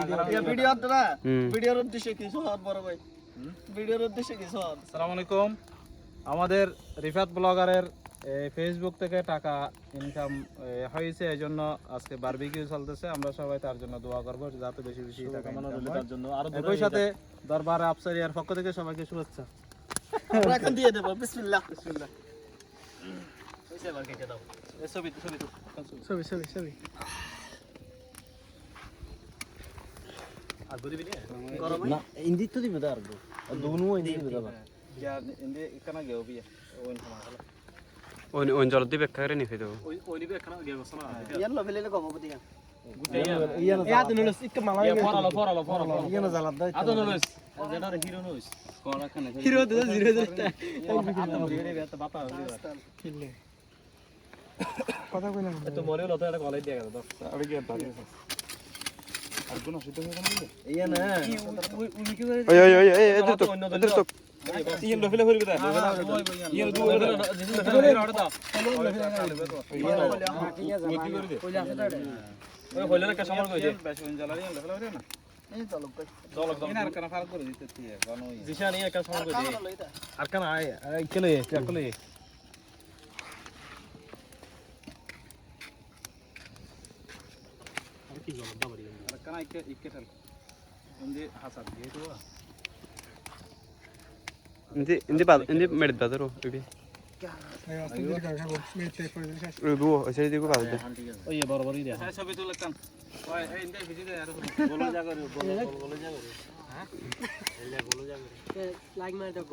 আসসালামু আলাইকুম। আমাদের রিফাত ব্লগারের ফেসবুক থেকে টাকা ইনকাম হয়েছে, এই জন্য আজকে বারবিকিউ চলতেছে। আমরা সবাই তার জন্য দোয়া করবো যাতে বেশি বেশি টাকা ইনকাম হয়। একই সাথে দরবারে আফসারিয়ার পক্ষ থেকে সবাইকে শুভেচ্ছা। এখন দিয়ে দেব। বিসমিল্লাহ বিসমিল্লাহ। ওইসে এবার কেটে দাও। ছবি আর দিবি না গরম না ইন্দি তো দিবে দাও আর দুনো ইন্দি দিবে দাও ইয়া ইন্দে ইকানা গেও বিয়া ওইন খামালা ওই জল দিবে কারে নি ফেদো ওই নিবে এখানে গেও বসনা ইয়ার লো ফেলে গম বদিয়া ইয়া নুলস ইকা মালা ফরালো ইয়ানা জালাত দাও আদো নুলস যেটা হিরো নুলস কোলা খানে হিরো দে জিরো দে আদো মরিরে বেতা বাপা কিলে কথা কইলাম তো মরে হলো তো এটা কলাই দিয়া গেল তো আরে কি বাড়ি আর কোন সিদ্ধ হয়ে গেল ইয়া না উনি কি করে ওই এদের তো ইয়েন লফিলা হইবে তা ইয়েন দু ওই হইলো না কা সমর কই দে বেশ ওই জ্বালারি হলো ফেলা না এই চলক চলক ইনার কানা ফারাক করে দিতে তিয়ে কোন ওই জিশানি একা সমর কই দে আর কানা আই কেলে কেলে কি জল দাবরি আর কানা ইকে ঠাল ইন্দে হাসাব দিয়ে তো ইন্দি মেড বাজারো ওই দুও এসে দিগো বাদ দে ওই বড় বড় দিয়া ছবি তুলে কান ওই এই ইন্দে ভিজি দে আর বলো জায়গা বলো জায়গা হ্যাঁ বলো জায়গা লাইক মার দাও